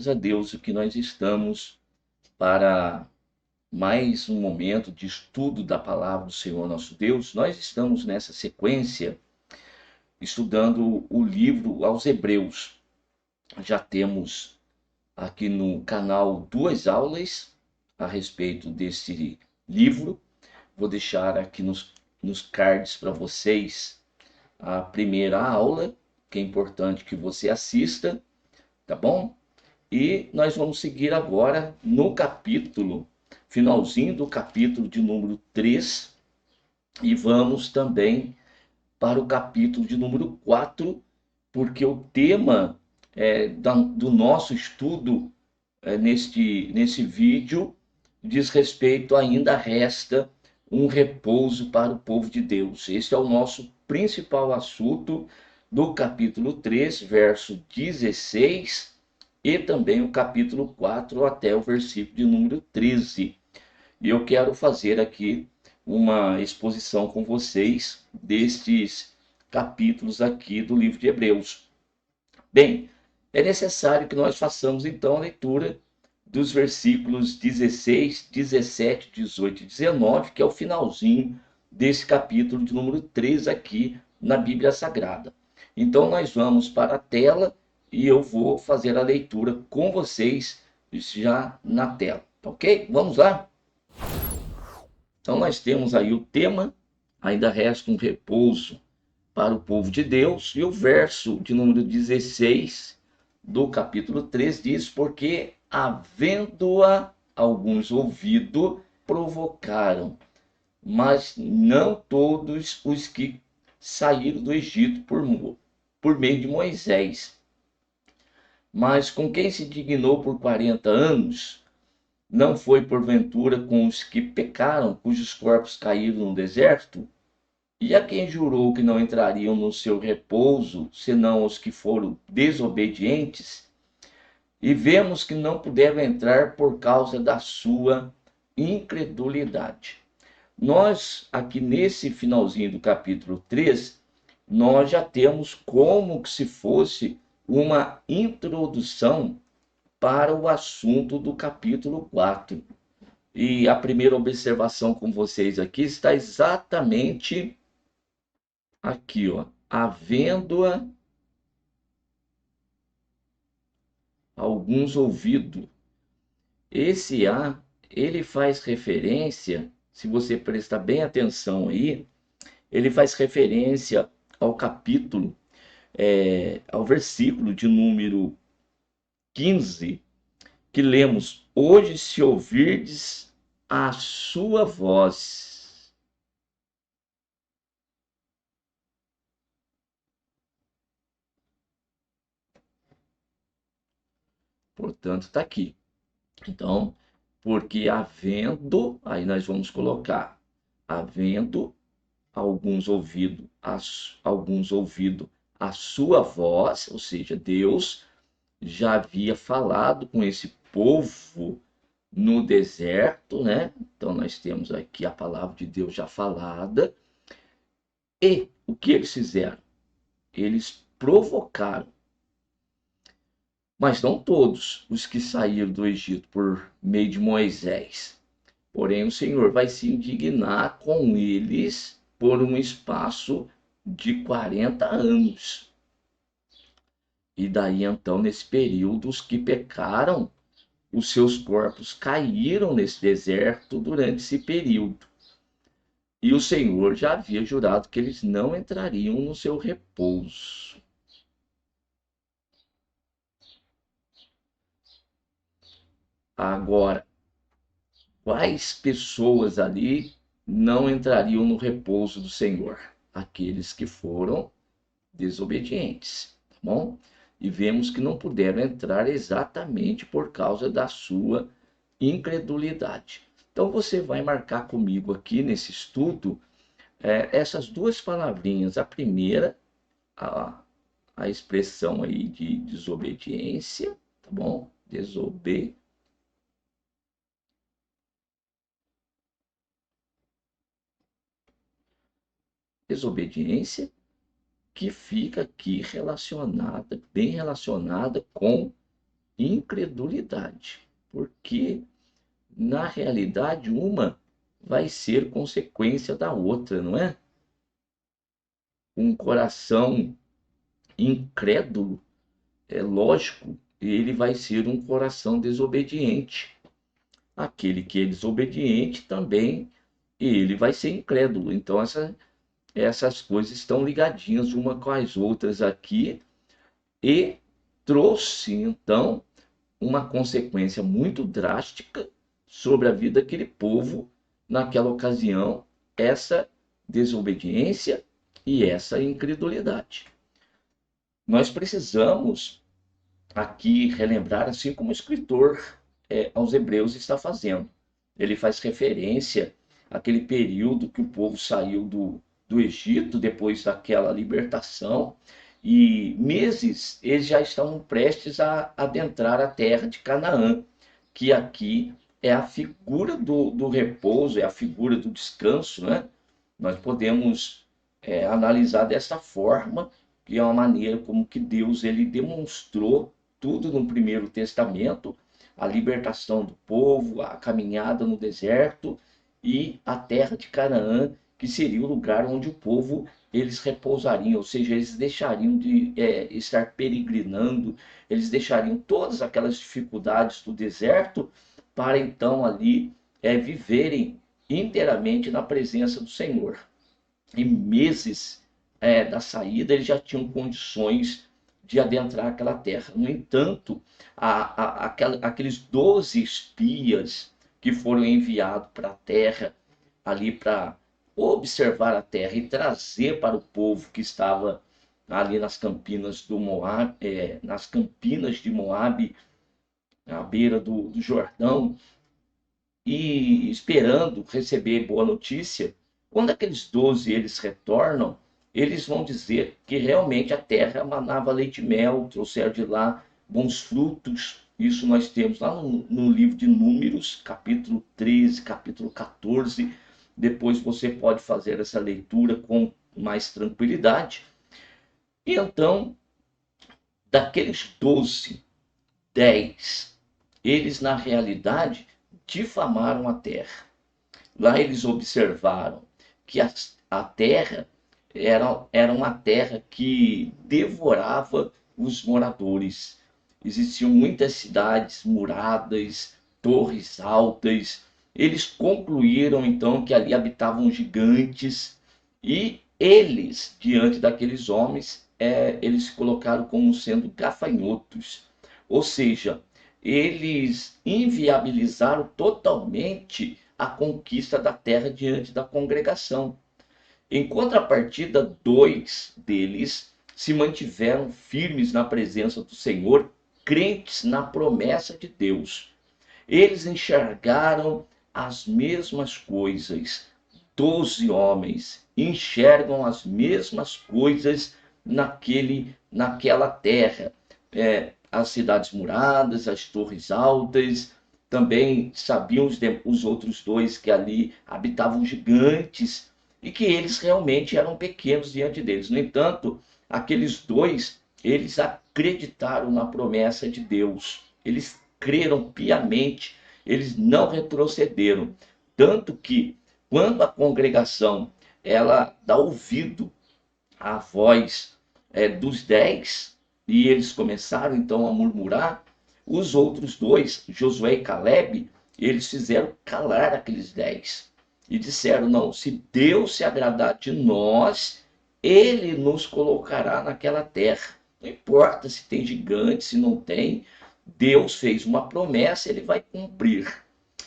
Graças a Deus que nós estamos para mais um momento de estudo da palavra do Senhor nosso Deus. Nós estamos nessa sequência estudando o livro aos Hebreus. Já temos aqui no canal 2 aulas a respeito desse livro. Vou deixar aqui nos cards para vocês a primeira aula, que é importante que você assista, tá bom? E nós vamos seguir agora no capítulo, finalzinho do capítulo de número 3, e vamos também para o capítulo de número 4, porque o tema do nosso estudo nesse vídeo diz respeito, ainda resta um repouso para o povo de Deus. Esse é o nosso principal assunto do capítulo 3, verso 16, e também o capítulo 4 até o versículo de número 13. E eu quero fazer aqui uma exposição com vocês destes capítulos aqui do livro de Hebreus. Bem, é necessário que nós façamos então a leitura dos versículos 16, 17, 18 e 19, que é o finalzinho desse capítulo de número 3 aqui na Bíblia Sagrada. Então nós vamos para a tela e eu vou fazer a leitura com vocês já na tela, ok? Vamos lá? Então nós temos aí o tema, ainda resta um repouso para o povo de Deus, e o verso de número 16 do capítulo 3 diz: porque havendo-a alguns ouvido, provocaram, mas não todos os que saíram do Egito por meio de Moisés. Mas com quem se dignou por 40 anos, não foi porventura com os que pecaram, cujos corpos caíram no deserto? E a quem jurou que não entrariam no seu repouso, senão os que foram desobedientes? E vemos que não puderam entrar por causa da sua incredulidade. Nós, aqui nesse finalzinho do capítulo 3, nós já temos como que se fosse uma introdução para o assunto do capítulo 4. E a primeira observação com vocês aqui está exatamente aqui, ó, havendo-a alguns ouvidos. Esse a, ele faz referência, se você prestar bem atenção aí, ele faz referência ao capítulo, ao versículo de número 15, que lemos: hoje se ouvirdes a sua voz. Portanto, está aqui. Então, porque havendo, aí nós vamos colocar, havendo alguns ouvido a sua voz, ou seja, Deus já havia falado com esse povo no deserto, né? Então nós temos aqui a palavra de Deus já falada. E o que eles fizeram? Eles provocaram, mas não todos os que saíram do Egito por meio de Moisés. Porém, o Senhor vai se indignar com eles por um espaço de 40 anos. E daí, então, nesse período, os que pecaram, os seus corpos caíram nesse deserto durante esse período. E o Senhor já havia jurado que eles não entrariam no seu repouso. Agora, quais pessoas ali não entrariam no repouso do Senhor? Aqueles que foram desobedientes, tá bom? E vemos que não puderam entrar exatamente por causa da sua incredulidade. Então você vai marcar comigo aqui nesse estudo essas duas palavrinhas. A primeira, a expressão aí de desobediência, tá bom? Desobediência, que fica aqui relacionada, bem relacionada com incredulidade, porque na realidade uma vai ser consequência da outra, não é? Um coração incrédulo, é lógico, ele vai ser um coração desobediente. Aquele que é desobediente também, ele vai ser incrédulo. Então essas coisas estão ligadinhas uma com as outras aqui e trouxe então uma consequência muito drástica sobre a vida daquele povo naquela ocasião, essa desobediência e essa incredulidade. Nós precisamos aqui relembrar, assim como o escritor aos Hebreus está fazendo. Ele faz referência àquele período que o povo saiu do Egito, depois daquela libertação, e meses eles já estavam prestes a adentrar a terra de Canaã, que aqui é a figura do repouso, é a figura do descanso, né? Nós podemos analisar dessa forma, que é uma maneira como que Deus ele demonstrou tudo no Primeiro Testamento, a libertação do povo, a caminhada no deserto e a terra de Canaã, que seria o lugar onde o povo eles repousariam, ou seja, eles deixariam de estar peregrinando, eles deixariam todas aquelas dificuldades do deserto para então ali viverem inteiramente na presença do Senhor. Em meses da saída, eles já tinham condições de adentrar aquela terra. No entanto, aqueles 12 espias que foram enviados para a terra, ali para observar a terra e trazer para o povo que estava ali nas campinas do Moab, nas campinas de Moabe, à beira do Jordão, e esperando receber boa notícia, quando aqueles 12 eles retornam, eles vão dizer que realmente a terra manava leite e mel, trouxeram de lá bons frutos. Isso nós temos lá no livro de Números, capítulo 13, capítulo 14. Depois você pode fazer essa leitura com mais tranquilidade. E então, daqueles 12, 10, eles na realidade difamaram a terra. Lá eles observaram que a terra era uma terra que devorava os moradores. Existiam muitas cidades muradas, torres altas. Eles concluíram então que ali habitavam gigantes e eles, diante daqueles homens, eles se colocaram como sendo gafanhotos. Ou seja, eles inviabilizaram totalmente a conquista da terra diante da congregação. Em contrapartida, 2 deles se mantiveram firmes na presença do Senhor, crentes na promessa de Deus. Eles enxergaram as mesmas coisas. 12 homens enxergam as mesmas coisas naquela terra. As cidades muradas, as torres altas, também sabiam os outros 2 que ali habitavam gigantes e que eles realmente eram pequenos diante deles. No entanto, aqueles 2, eles acreditaram na promessa de Deus. Eles creram piamente, eles não retrocederam. Tanto que, quando a congregação ela dá ouvido à voz dos 10, e eles começaram então a murmurar, os outros 2, Josué e Caleb, eles fizeram calar aqueles 10 e disseram: não, se Deus se agradar de nós, ele nos colocará naquela terra. Não importa se tem gigante, se não tem, Deus fez uma promessa, ele vai cumprir.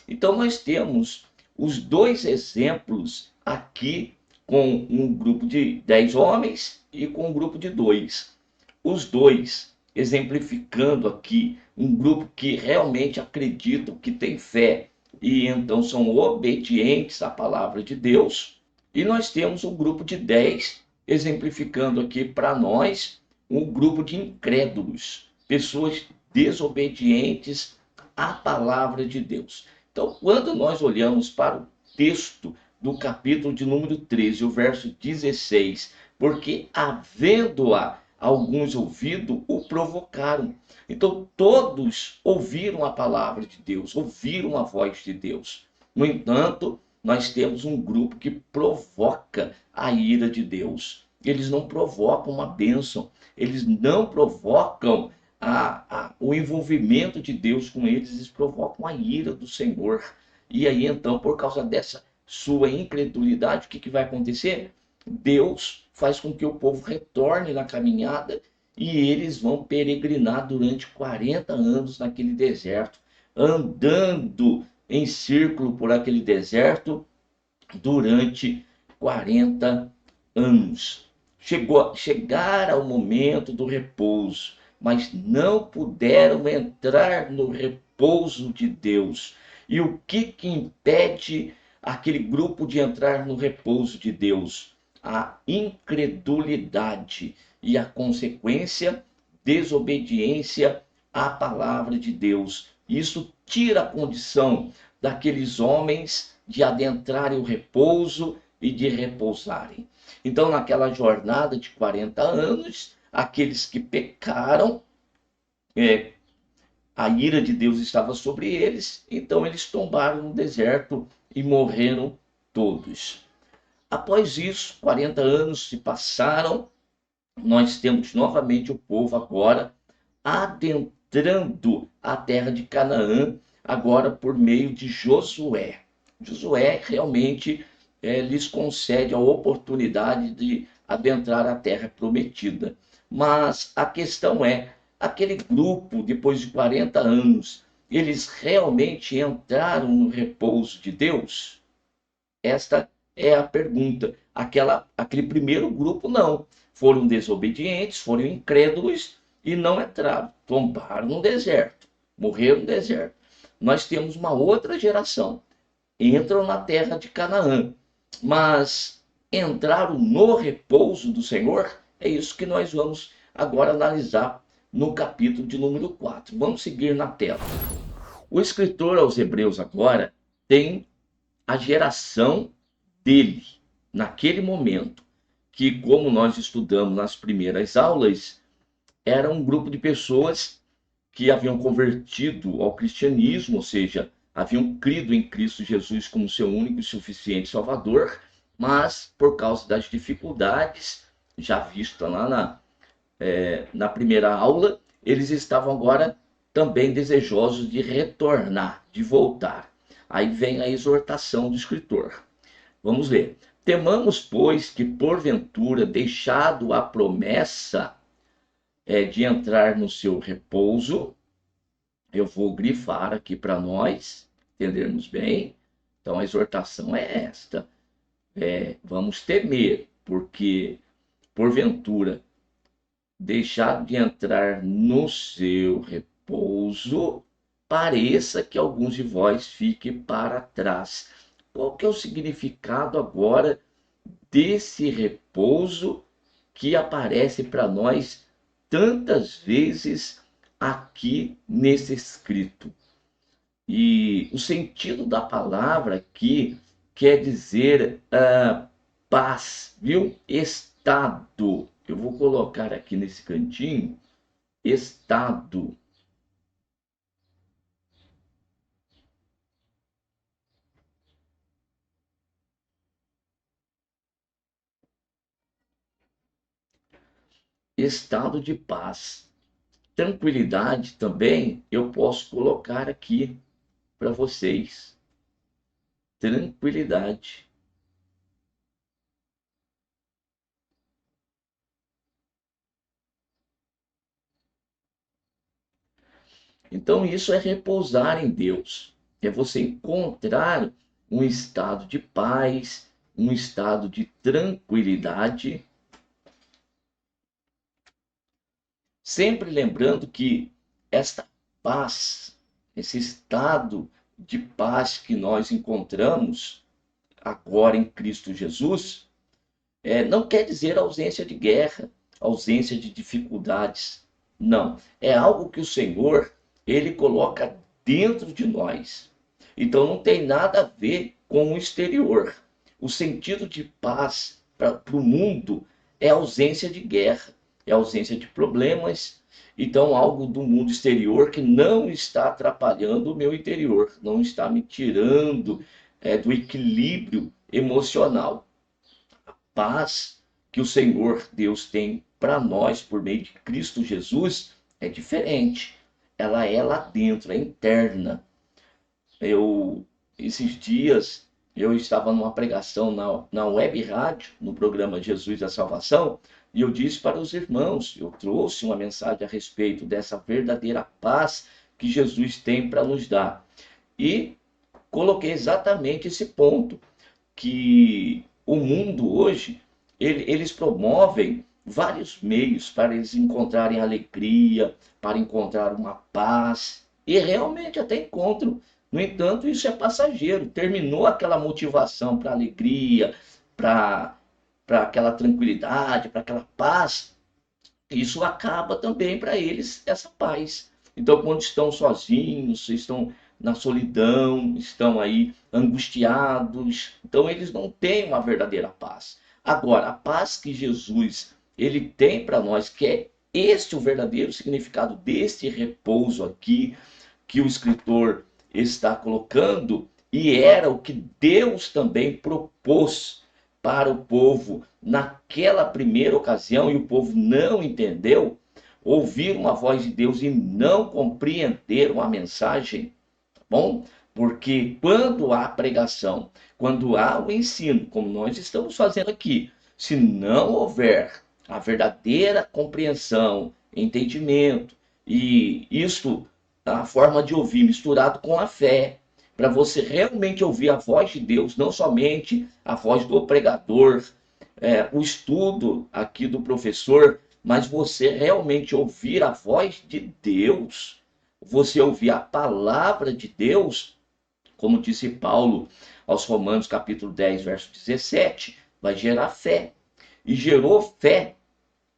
Então nós temos os 2 exemplos aqui, com um grupo de 10 homens e com um grupo de 2. Os 2 exemplificando aqui um grupo que realmente acredita, que tem fé e então são obedientes à palavra de Deus. E nós temos um grupo de 10 exemplificando aqui para nós um grupo de incrédulos, pessoas desobedientes à palavra de Deus. Então, quando nós olhamos para o texto do capítulo de número 13, o verso 16, porque havendo-a alguns ouvindo, o provocaram. Então todos ouviram a palavra de Deus, ouviram a voz de Deus. No entanto, nós temos um grupo que provoca a ira de Deus. Eles não provocam uma bênção, eles não provocam o envolvimento de Deus com eles, eles provocam a ira do Senhor. E aí então, por causa dessa sua incredulidade, o que vai acontecer? Deus faz com que o povo retorne na caminhada e eles vão peregrinar durante 40 anos naquele deserto, andando em círculo por aquele deserto durante 40 anos. Chegaram ao momento do repouso, mas não puderam entrar no repouso de Deus. E o que impede aquele grupo de entrar no repouso de Deus? A incredulidade e a consequência, desobediência à palavra de Deus. Isso tira a condição daqueles homens de adentrarem o repouso e de repousarem. Então, naquela jornada de 40 anos, aqueles que pecaram, a ira de Deus estava sobre eles, então eles tombaram no deserto e morreram todos. Após isso, 40 anos se passaram, nós temos novamente o povo agora adentrando a terra de Canaã, agora por meio de Josué. Josué realmente lhes concede a oportunidade de adentrar a terra prometida. Mas a questão é, aquele grupo, depois de 40 anos, eles realmente entraram no repouso de Deus? Esta é a pergunta. Aquele primeiro grupo não. Foram desobedientes, foram incrédulos e não entraram. Tombaram no deserto, morreram no deserto. Nós temos uma outra geração. Entram na terra de Canaã, mas entraram no repouso do Senhor? É isso que nós vamos agora analisar no capítulo de número 4. Vamos seguir na tela. O escritor aos Hebreus agora tem a geração dele, naquele momento, que, como nós estudamos nas primeiras aulas, era um grupo de pessoas que haviam convertido ao cristianismo, ou seja, haviam crido em Cristo Jesus como seu único e suficiente Salvador, mas por causa das dificuldades, já vista lá na primeira aula, eles estavam agora também desejosos de retornar, de voltar. Aí vem a exortação do escritor. Vamos ler. Temamos, pois, que porventura, deixado a promessa de entrar no seu repouso, eu vou grifar aqui para nós entendermos bem. Então a exortação é esta: vamos temer, porque porventura deixar de entrar no seu repouso, pareça que alguns de vós fiquem para trás. Qual que é o significado agora desse repouso que aparece para nós tantas vezes aqui nesse escrito? E o sentido da palavra aqui quer dizer paz, viu? Estado. Eu vou colocar aqui nesse cantinho, estado. Estado de paz. Tranquilidade também eu posso colocar aqui para vocês. Tranquilidade. Então, isso é repousar em Deus. É você encontrar um estado de paz, um estado de tranquilidade. Sempre lembrando que esta paz, esse estado de paz que nós encontramos agora em Cristo Jesus, não quer dizer ausência de guerra, ausência de dificuldades. Não, é algo que o Senhor, ele coloca dentro de nós. Então não tem nada a ver com o exterior. O sentido de paz para o mundo é ausência de guerra, é ausência de problemas. Então, algo do mundo exterior que não está atrapalhando o meu interior, não está me tirando do equilíbrio emocional. Paz que o Senhor Deus tem para nós por meio de Cristo Jesus é diferente. Ela é lá dentro, é interna. Eu, esses dias, eu estava numa pregação na web rádio, no programa Jesus da Salvação, e eu disse para os irmãos, eu trouxe uma mensagem a respeito dessa verdadeira paz que Jesus tem para nos dar. E coloquei exatamente esse ponto, que o mundo hoje, eles promovem vários meios para eles encontrarem alegria, para encontrar uma paz, e realmente até encontram. No entanto, isso é passageiro. Terminou aquela motivação para alegria, para aquela tranquilidade, para aquela paz. Isso acaba também para eles essa paz. Então, quando estão sozinhos, estão na solidão, estão aí angustiados, então eles não têm uma verdadeira paz. Agora, a paz que Jesus ele tem para nós, que é este o verdadeiro significado deste repouso aqui que o escritor está colocando, e era o que Deus também propôs para o povo naquela primeira ocasião, e o povo não entendeu, ouviram a voz de Deus e não compreenderam a mensagem, tá bom? Porque quando há pregação, quando há o ensino, como nós estamos fazendo aqui, se não houver a verdadeira compreensão, entendimento, e isso, a forma de ouvir misturado com a fé, para você realmente ouvir a voz de Deus, não somente a voz do pregador, o estudo aqui do professor, mas você realmente ouvir a voz de Deus, você ouvir a palavra de Deus, como disse Paulo aos Romanos, capítulo 10, verso 17, vai gerar fé. E gerou fé,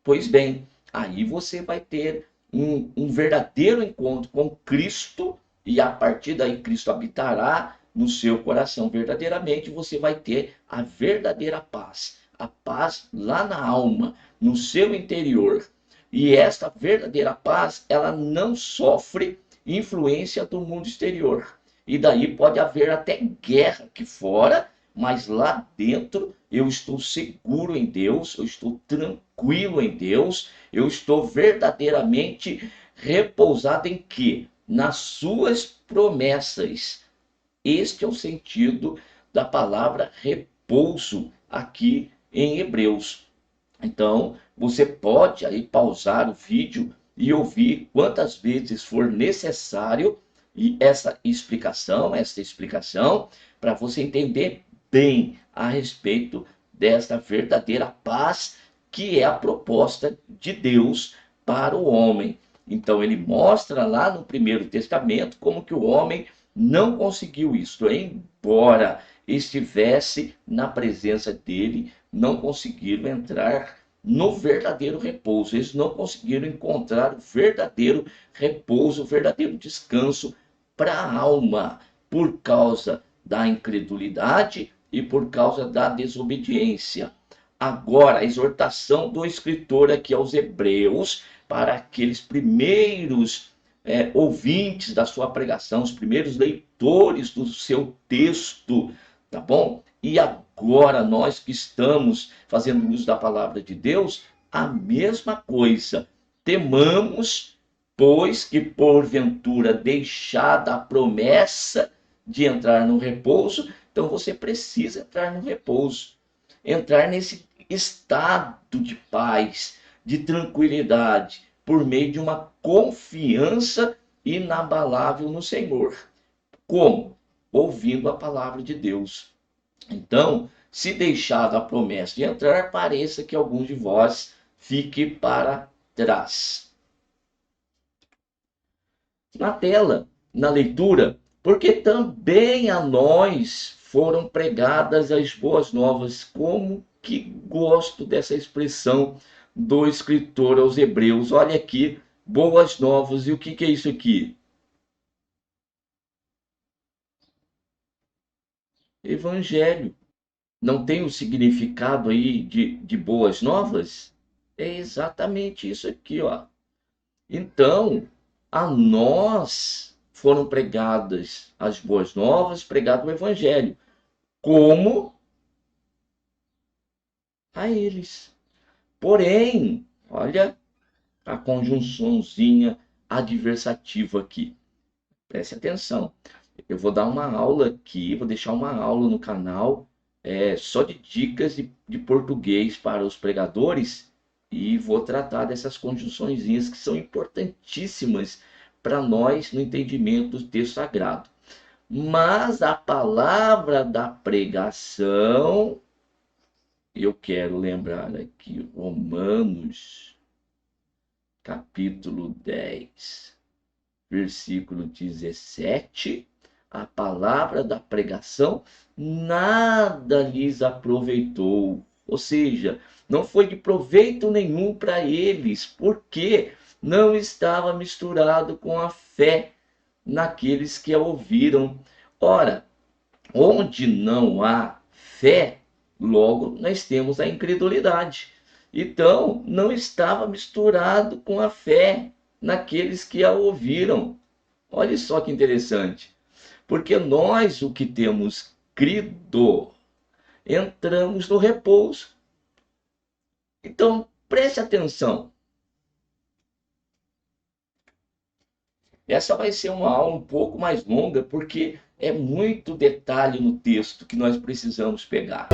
pois bem, aí você vai ter um verdadeiro encontro com Cristo, e a partir daí Cristo habitará no seu coração verdadeiramente, você vai ter a verdadeira paz, a paz lá na alma, no seu interior. E esta verdadeira paz, ela não sofre influência do mundo exterior. E daí pode haver até guerra aqui fora, mas lá dentro eu estou seguro em Deus, eu estou tranquilo em Deus, eu estou verdadeiramente repousado em quê? Nas suas promessas. Este é o sentido da palavra repouso aqui em Hebreus. Então, você pode aí pausar o vídeo e ouvir quantas vezes for necessário, e essa explicação, para você entender bem a respeito desta verdadeira paz que é a proposta de Deus para o homem. Então ele mostra lá no Primeiro Testamento como que o homem não conseguiu isso, embora estivesse na presença dele, não conseguiram entrar no verdadeiro repouso. Eles não conseguiram encontrar o verdadeiro repouso, o verdadeiro descanso para a alma, por causa da incredulidade e por causa da desobediência. Agora, a exortação do escritor aqui aos Hebreus, para aqueles primeiros ouvintes da sua pregação, os primeiros leitores do seu texto, tá bom? E agora, nós que estamos fazendo uso da palavra de Deus, a mesma coisa. Temamos, pois que porventura deixada a promessa de entrar no repouso, então você precisa entrar no repouso, entrar nesse estado de paz, de tranquilidade, por meio de uma confiança inabalável no Senhor. Como? Ouvindo a palavra de Deus. Então, se deixado a promessa de entrar, pareça que alguns de vós fique para trás. Na tela, na leitura, porque também a nós foram pregadas as boas novas. Como que gosto dessa expressão do escritor aos Hebreus. Olha aqui, boas novas. E o que é isso aqui? Evangelho. Não tem o significado aí de boas novas? É exatamente isso aqui, ó. Então, a nós foram pregadas as boas novas, pregado o evangelho, como a eles. Porém, olha a conjunçãozinha adversativa aqui. Preste atenção. Eu vou dar uma aula aqui, vou deixar uma aula no canal só de dicas de português para os pregadores e vou tratar dessas conjunçõezinhas que são importantíssimas para nós no entendimento do texto sagrado. Mas a palavra da pregação, eu quero lembrar aqui, Romanos, capítulo 10, versículo 17, a palavra da pregação nada lhes aproveitou. Ou seja, não foi de proveito nenhum para eles, porque não estava misturado com a fé naqueles que a ouviram. Ora, onde não há fé, logo nós temos a incredulidade. Então, não estava misturado com a fé naqueles que a ouviram. Olha só que interessante. Porque nós, o que temos crido, entramos no repouso. Então, preste atenção. Essa vai ser uma aula um pouco mais longa, porque é muito detalhe no texto que nós precisamos pegar.